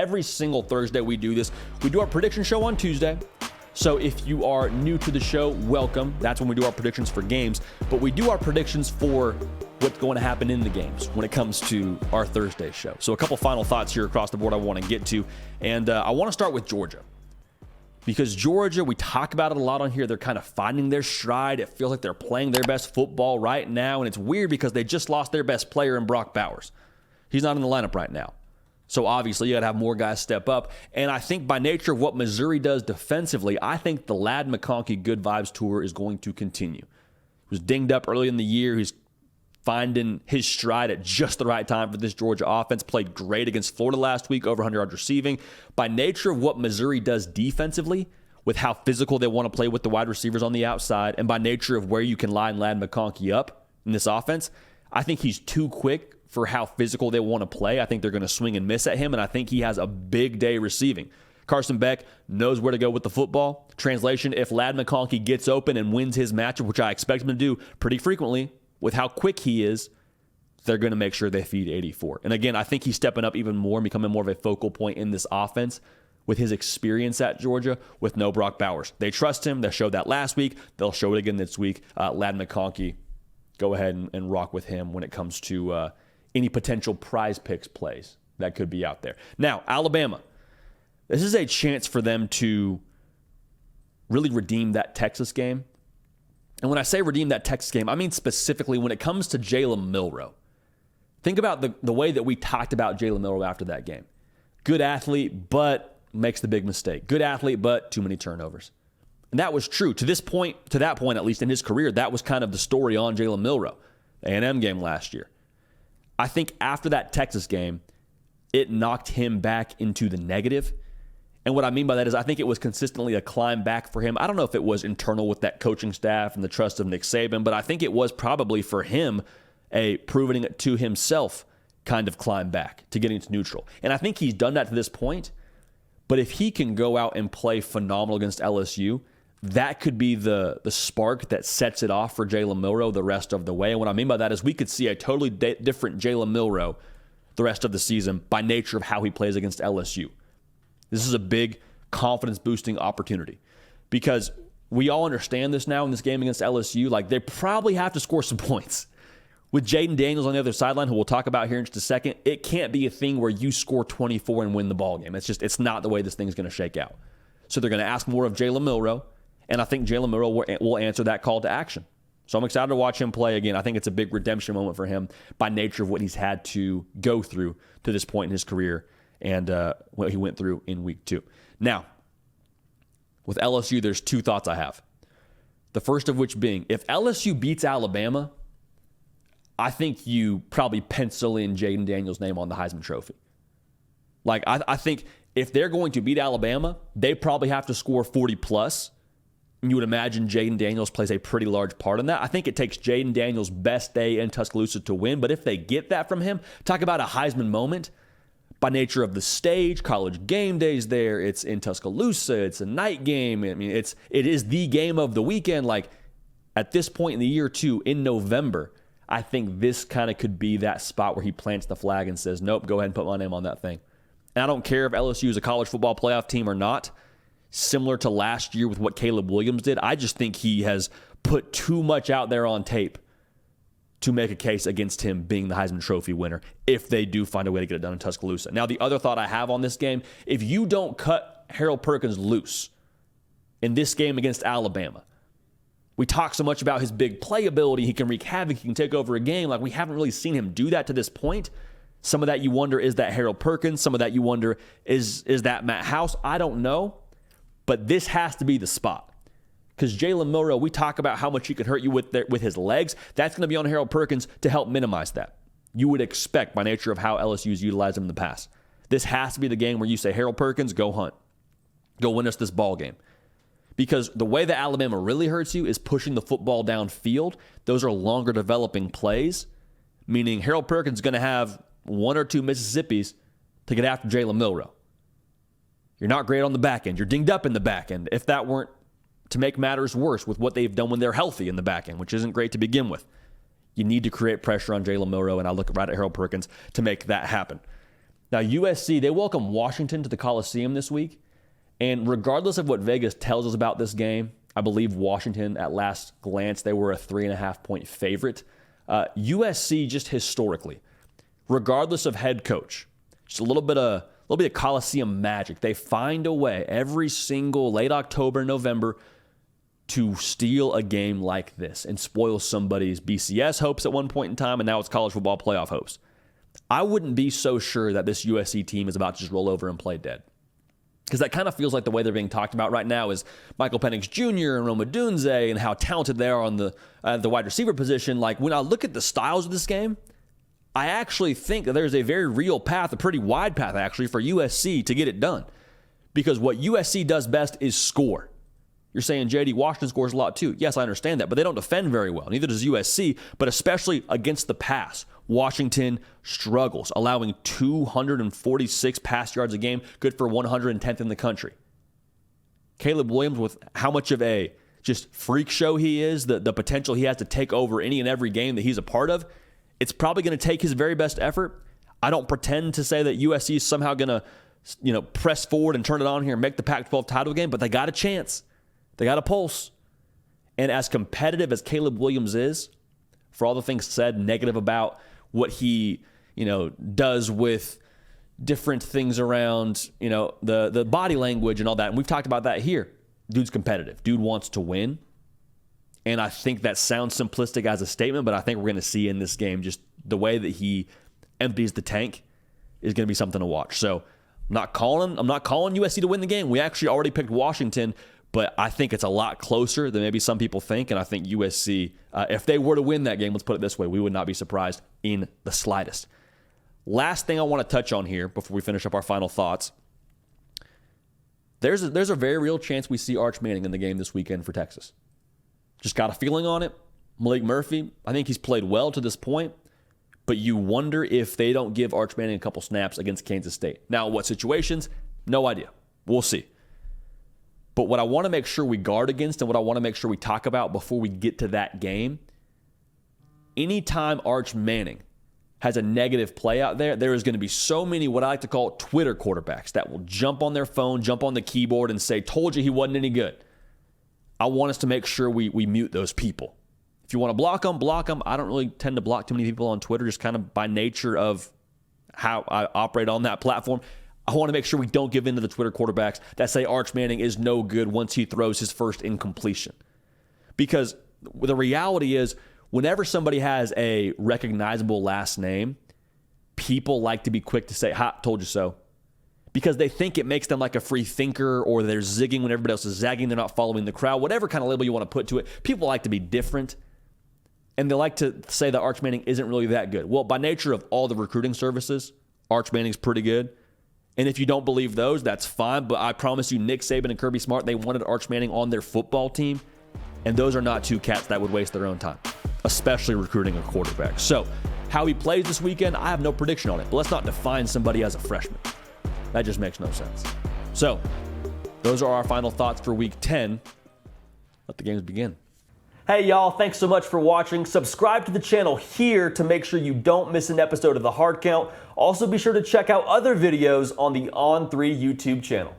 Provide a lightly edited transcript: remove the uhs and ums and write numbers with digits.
every single Thursday we do this. We do our prediction show on Tuesday. So if you are new to the show, welcome. That's when we do our predictions for games. But we do our predictions for what's going to happen in the games when it comes to our Thursday show. So a couple final thoughts here across the board I want to get to. And I want to start with Georgia. Because Georgia, we talk about it a lot on here. They're kind of finding their stride. It feels like they're playing their best football right now. And it's weird because they just lost their best player in Brock Bowers. He's not in the lineup right now. So obviously, you got to have more guys step up. And I think by nature of what Missouri does defensively, I think the Ladd McConkey Good Vibes Tour is going to continue. He was dinged up early in the year. He's finding his stride at just the right time for this Georgia offense. Played great against Florida last week, over 100 yards receiving. By nature of what Missouri does defensively, with how physical they want to play with the wide receivers on the outside, and by nature of where you can line Ladd McConkey up in this offense, I think he's too quick for how physical they want to play. I think they're going to swing and miss at him, and I think he has a big day receiving. Carson Beck knows where to go with the football. Translation, if Ladd McConkey gets open and wins his matchup, which I expect him to do pretty frequently with how quick he is, they're going to make sure they feed 84. And again, I think he's stepping up even more and becoming more of a focal point in this offense with his experience at Georgia with no Brock Bowers. They trust him. They showed that last week. They'll show it again this week. Ladd McConkey, go ahead and rock with him when it comes to any potential prize picks plays that could be out there. Now, Alabama. This is a chance for them to really redeem that Texas game. And when I say redeem that Texas game, I mean specifically when it comes to Jalen Milroe. Think about the way that we talked about Jalen Milroe after that game. Good athlete, but makes the big mistake. Good athlete, but too many turnovers. And that was true. To that point, at least in his career, that was kind of the story on Jalen Milroe, the A&M game last year. I think after that Texas game, it knocked him back into the negative. And what I mean by that is I think it was consistently a climb back for him. I don't know if it was internal with that coaching staff and the trust of Nick Saban, but I think it was probably for him a proving it to himself kind of climb back to getting to neutral. And I think he's done that to this point. But if he can go out and play phenomenal against LSU, that could be the spark that sets it off for Jalen Milroe the rest of the way. And what I mean by that is we could see a totally different Jalen Milroe the rest of the season by nature of how he plays against LSU. This is a big confidence-boosting opportunity because we all understand this now in this game against LSU. Like, they probably have to score some points. With Jaden Daniels on the other sideline, who we'll talk about here in just a second, it can't be a thing where you score 24 and win the ballgame. It's not the way this thing's going to shake out. So they're going to ask more of Jalen Milroe. And I think Jalen Milroe will answer that call to action. So I'm excited to watch him play again. I think it's a big redemption moment for him by nature of what he's had to go through to this point in his career and what he went through in week 2. Now, with LSU, there's 2 thoughts I have. The first of which being, if LSU beats Alabama, I think you probably pencil in Jaden Daniels' name on the Heisman Trophy. Like, I think if they're going to beat Alabama, they probably have to score 40+. And you would imagine Jaden Daniels plays a pretty large part in that. I think it takes Jaden Daniels' best day in Tuscaloosa to win. But if they get that from him, talk about a Heisman moment. By nature of the stage, College game days there. It's in Tuscaloosa. It's a night game. I mean, it is the game of the weekend. Like, at this point in the year, too, in November, I think this kind of could be that spot where he plants the flag and says, nope, go ahead and put my name on that thing. And I don't care if LSU is a college football playoff team or not. Similar to last year with what Caleb Williams did, I just think he has put too much out there on tape to make a case against him being the Heisman Trophy winner if they do find a way to get it done in Tuscaloosa. Now, the other thought I have on this game, if you don't cut Harold Perkins loose in this game against Alabama, we talk so much about his big playability. He can wreak havoc. He can take over a game. Like, we haven't really seen him do that to this point. Some of that you wonder, is that Harold Perkins? Some of that you wonder, is that Matt House? I don't know. But this has to be the spot. Because Jalen Milroe, we talk about how much he can hurt you with his legs. That's going to be on Harold Perkins to help minimize that. You would expect by nature of how LSU's utilized him in the past. This has to be the game where you say, Harold Perkins, go hunt. Go win us this ball game. Because the way that Alabama really hurts you is pushing the football downfield. Those are longer developing plays, meaning Harold Perkins is going to have 1 or 2 Mississippis to get after Jalen Milroe. You're not great on the back end. You're dinged up in the back end. If that weren't to make matters worse with what they've done when they're healthy in the back end, which isn't great to begin with, you need to create pressure on Jalen Milroe, and I look right at Harold Perkins to make that happen. Now, USC, they welcome Washington to the Coliseum this week. And regardless of what Vegas tells us about this game, I believe Washington, at last glance, they were a 3.5-point favorite. USC, just historically, regardless of head coach, just a little bit of Coliseum magic. They find a way every single late October, November to steal a game like this and spoil somebody's BCS hopes at one point in time, and now it's college football playoff hopes. I wouldn't be so sure that this USC team is about to just roll over and play dead. Because that kind of feels like the way they're being talked about right now is Michael Penix Jr. and Rome Odunze and how talented they are on the wide receiver position. Like, when I look at the styles of this game, I actually think that there's a very real path, a pretty wide path actually, for USC to get it done. Because what USC does best is score. You're saying, JD, Washington scores a lot too. Yes, I understand that, but they don't defend very well. Neither does USC, but especially against the pass. Washington struggles, allowing 246 pass yards a game, good for 110th in the country. Caleb Williams, with how much of a just freak show he is, the potential he has to take over any and every game that he's a part of, it's probably going to take his very best effort. I don't pretend to say that USC is somehow going to, press forward and turn it on here and make the Pac-12 title game, but they got a chance. They got a pulse. And as competitive as Caleb Williams is, for all the things said negative about what he, does with different things around, the body language and all that. And we've talked about that here. Dude's competitive. Dude wants to win. And I think that sounds simplistic as a statement, but I think we're going to see in this game just the way that he empties the tank is going to be something to watch. So I'm not calling USC to win the game. We actually already picked Washington, but I think it's a lot closer than maybe some people think. And I think USC, if they were to win that game, let's put it this way, we would not be surprised in the slightest. Last thing I want to touch on here before we finish up our final thoughts. There's a very real chance we see Arch Manning in the game this weekend for Texas. Just got a feeling on it. Malik Murphy, I think he's played well to this point, but you wonder if they don't give Arch Manning a couple snaps against Kansas State. Now, what situations? No idea. We'll see. But what I want to make sure we guard against and what I want to make sure we talk about before we get to that game, anytime Arch Manning has a negative play out there, there is going to be so many what I like to call Twitter quarterbacks that will jump on their phone, jump on the keyboard and say, told you he wasn't any good. I want us to make sure we mute those people. If you want to block them, block them. I don't really tend to block too many people on Twitter, just kind of by nature of how I operate on that platform. I want to make sure we don't give in to the Twitter quarterbacks that say Arch Manning is no good once he throws his first incompletion. Because the reality is, whenever somebody has a recognizable last name, people like to be quick to say, ha, told you so. Because they think it makes them like a free thinker, or they're zigging when everybody else is zagging, they're not following the crowd, whatever kind of label you want to put to it. People like to be different, and they like to say that Arch Manning isn't really that good. Well, by nature of all the recruiting services, Arch Manning's pretty good. And if you don't believe those, that's fine. But I promise you, Nick Saban and Kirby Smart, they wanted Arch Manning on their football team. And those are not two cats that would waste their own time, especially recruiting a quarterback. So how he plays this weekend, I have no prediction on it. But let's not define somebody as a freshman. That just makes no sense. So those are our final thoughts for Week 10. Let the games begin. Hey, y'all, thanks so much for watching. Subscribe to the channel here to make sure you don't miss an episode of The Hard Count. Also, be sure to check out other videos on the On3 YouTube channel.